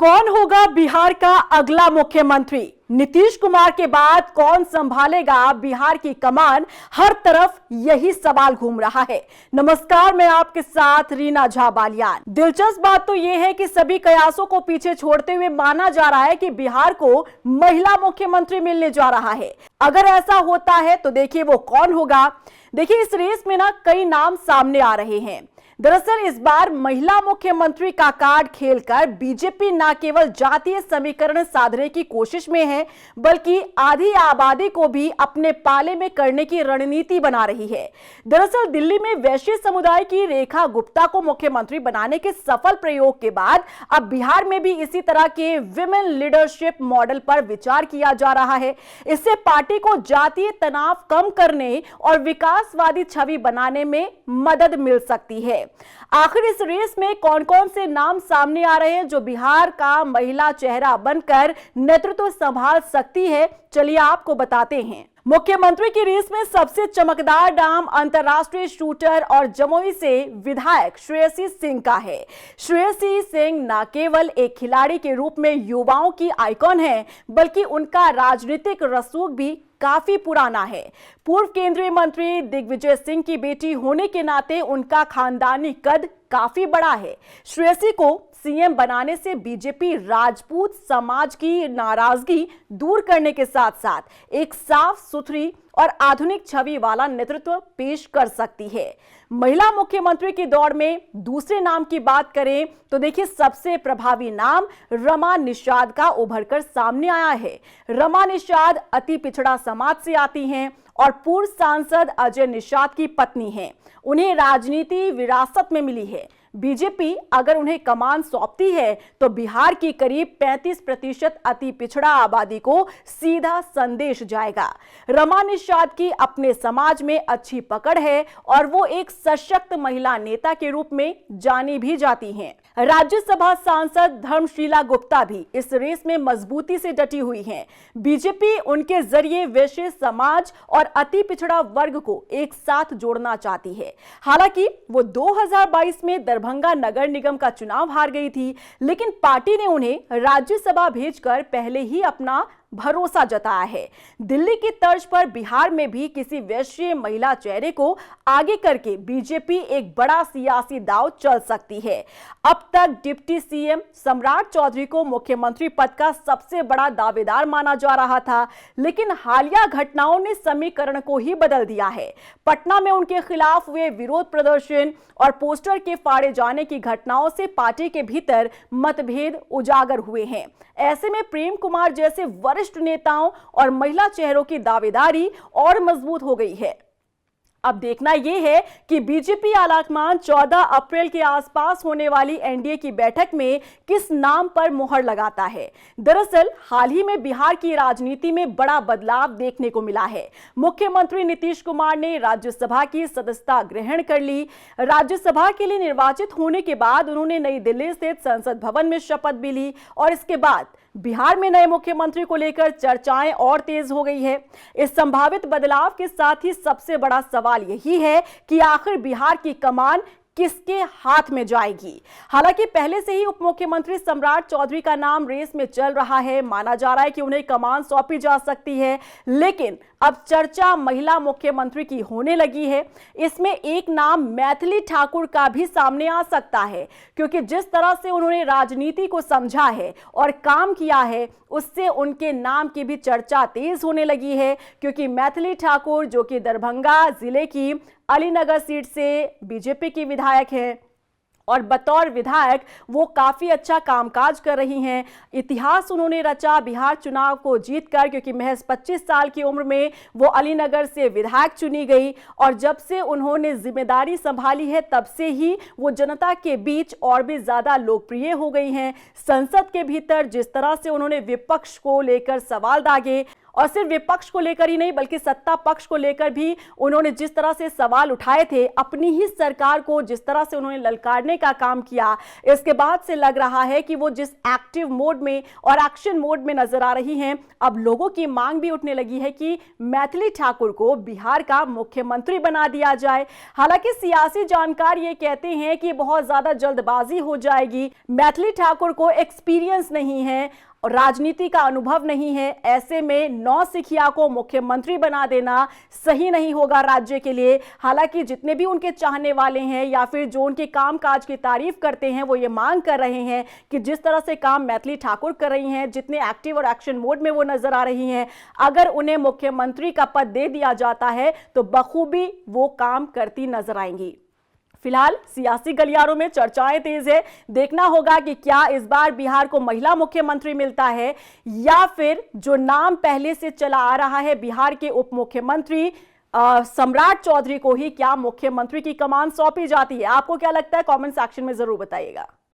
कौन होगा बिहार का अगला मुख्यमंत्री? नीतीश कुमार के बाद कौन संभालेगा बिहार की कमान? हर तरफ यही सवाल घूम रहा है। नमस्कार, मैं आपके साथ रीना झा बालियान। दिलचस्प बात तो यह है कि सभी कयासों को पीछे छोड़ते हुए माना जा रहा है कि बिहार को महिला मुख्यमंत्री मिलने जा रहा है। अगर ऐसा होता है तो देखिए वो कौन होगा। देखिए, इस रेस में ना कई नाम सामने आ रहे हैं। दरअसल इस बार महिला मुख्यमंत्री का कार्ड खेलकर बीजेपी न केवल जातीय समीकरण साधने की कोशिश में है, बल्कि आधी आबादी को भी अपने पाले में करने की रणनीति बना रही है। दरअसल दिल्ली में वैश्य समुदाय की रेखा गुप्ता को मुख्यमंत्री बनाने के सफल प्रयोग के बाद अब बिहार में भी इसी तरह के विमेन लीडरशिप मॉडल पर विचार किया जा रहा है। इससे पार्टी को जातीय तनाव कम करने और विकासवादी छवि बनाने में मदद मिल सकती है। आखिर इस रेस में कौन कौन से नाम सामने आ रहे हैं जो बिहार का महिला चेहरा बनकर नेतृत्व संभाल सकती है, चलिए आपको बताते हैं। मुख्यमंत्री की रेस में सबसे चमकदार नाम अंतर्राष्ट्रीय शूटर और जमुई से विधायक श्रेयसी सिंह का है। श्रेयसी सिंह न केवल एक खिलाड़ी के रूप में युवाओं की आइकॉन है, बल्कि उनका राजनीतिक रसूख भी काफी पुराना है। पूर्व केंद्रीय मंत्री दिग्विजय सिंह की बेटी होने के नाते उनका खानदानी कद काफी बड़ा है। श्रेयसी को सीएम बनाने से बीजेपी राजपूत समाज की नाराजगी दूर करने के साथ साथ एक साफ सुथरी और आधुनिक छवि वाला नेतृत्व पेश कर सकती है। महिला मुख्यमंत्री की दौड़ में दूसरे नाम की बात करें तो देखिए, सबसे प्रभावी नाम रमा निषाद का उभरकर सामने आया है। रमा निषाद अति पिछड़ा समाज से आती हैं और पूर्व सांसद अजय निषाद की पत्नी हैं। उन्हें राजनीति विरासत में मिली है। बीजेपी अगर उन्हें कमान सौंपती है तो बिहार की करीब 35% अति पिछड़ा आबादी को सीधा संदेश जाएगा। रमा निषाद की अपने समाज में अच्छी पकड़ है और वो एक सशक्त महिला नेता के रूप में जानी भी जाती हैं। राज्यसभा सांसद धर्मशीला गुप्ता भी इस रेस में मजबूती से डटी हुई हैं। बीजेपी उनके जरिए वैश्य समाज और अति पिछड़ा वर्ग को एक साथ जोड़ना चाहती है। हालांकि वो 2022 में दरभंगा नगर निगम का चुनाव हार गई थी, लेकिन पार्टी ने उन्हें राज्यसभा भेजकर पहले ही अपना भरोसा जताया है। दिल्ली की तर्ज पर बिहार में भी किसी वैश्य महिला चेहरे को आगे करके बीजेपी एक बड़ा सियासी दांव चल सकती है। अब तक डिप्टी सीएम सम्राट चौधरी को मुख्यमंत्री पद का सबसे बड़ा दावेदार माना जा रहा था, लेकिन हालिया घटनाओं ने समीकरण को ही बदल दिया है। पटना में उनके खिलाफ हुए विरोध प्रदर्शन और पोस्टर के फाड़े जाने की घटनाओं से पार्टी के भीतर मतभेद उजागर हुए हैं। ऐसे में प्रेम कुमार जैसे वरिष्ठ नेताओं और महिला चेहरों की दावेदारी और मजबूत हो गई है। अब देखना यह है कि बीजेपी आलाकमान 14 अप्रैल के आसपास होने वाली एनडीए की बैठक में किस नाम पर मुहर लगाता है। दरअसल हाल ही में बिहार की राजनीति में बड़ा बदलाव देखने को मिला है। मुख्यमंत्री नीतीश कुमार ने राज्यसभा की सदस्यता ग्रहण कर ली। राज्यसभा के लिए निर्वाचित होने के बाद उन्होंने नई दिल्ली स्थित संसद भवन में शपथ भी ली और इसके बाद बिहार में नए मुख्यमंत्री को लेकर चर्चाएं और तेज हो गई है। इस संभावित बदलाव के साथ ही सबसे बड़ा सवाल यही है कि आखिर बिहार की कमान किसके हाथ में जाएगी। हालांकि पहले से ही उप मुख्यमंत्री सम्राट चौधरी का नाम रेस में चल रहा है। माना जा रहा है कि उन्हें कमान सौंपी जा सकती है, लेकिन अब चर्चा महिला मुख्यमंत्री की होने लगी है। इसमें एक नाम मैथिली ठाकुर का भी सामने आ सकता है, क्योंकि जिस तरह से उन्होंने राजनीति को समझा है और काम किया है, उससे उनके नाम की भी चर्चा तेज होने लगी है। क्योंकि मैथिली ठाकुर जो कि दरभंगा जिले की अलीनगर सीट से बीजेपी की विधायक है और बतौर विधायक वो काफी अच्छा कामकाज कर रही हैं। इतिहास उन्होंने रचा बिहार चुनाव को जीतकर, क्योंकि महज 25 साल की उम्र में वो अलीनगर से विधायक चुनी गई और जब से उन्होंने जिम्मेदारी संभाली है तब से ही वो जनता के बीच और भी ज्यादा लोकप्रिय हो गई हैं। संसद के भीतर जिस तरह से उन्होंने विपक्ष को लेकर सवाल दागे और सिर्फ विपक्ष को लेकर ही नहीं बल्कि सत्ता पक्ष को लेकर भी उन्होंने जिस तरह से सवाल उठाए थे, अपनी ही सरकार को जिस तरह से उन्होंने ललकारने का काम किया, इसके बाद से लग रहा है कि वो जिस एक्टिव मोड में और एक्शन मोड में नजर आ रही हैं, अब लोगों की मांग भी उठने लगी है कि मैथिली ठाकुर को बिहार का मुख्यमंत्री बना दिया जाए। हालांकि सियासी जानकार ये कहते हैं कि बहुत ज्यादा जल्दबाजी हो जाएगी, मैथिली ठाकुर को एक्सपीरियंस नहीं है और राजनीति का अनुभव नहीं है, ऐसे में नौसिखिया को मुख्यमंत्री बना देना सही नहीं होगा राज्य के लिए। हालांकि जितने भी उनके चाहने वाले हैं या फिर जो उनके कामकाज की तारीफ करते हैं, वो ये मांग कर रहे हैं कि जिस तरह से काम मैथिली ठाकुर कर रही हैं, जितने एक्टिव और एक्शन मोड में वो नजर आ रही हैं, अगर उन्हें मुख्यमंत्री का पद दे दिया जाता है तो बखूबी वो काम करती नजर आएंगी। फिलहाल सियासी गलियारों में चर्चाएं तेज है। देखना होगा कि क्या इस बार बिहार को महिला मुख्यमंत्री मिलता है या फिर जो नाम पहले से चला आ रहा है बिहार के उप मुख्यमंत्री सम्राट चौधरी को ही क्या मुख्यमंत्री की कमान सौंपी जाती है। आपको क्या लगता है, कमेंट सेक्शन में जरूर बताइएगा।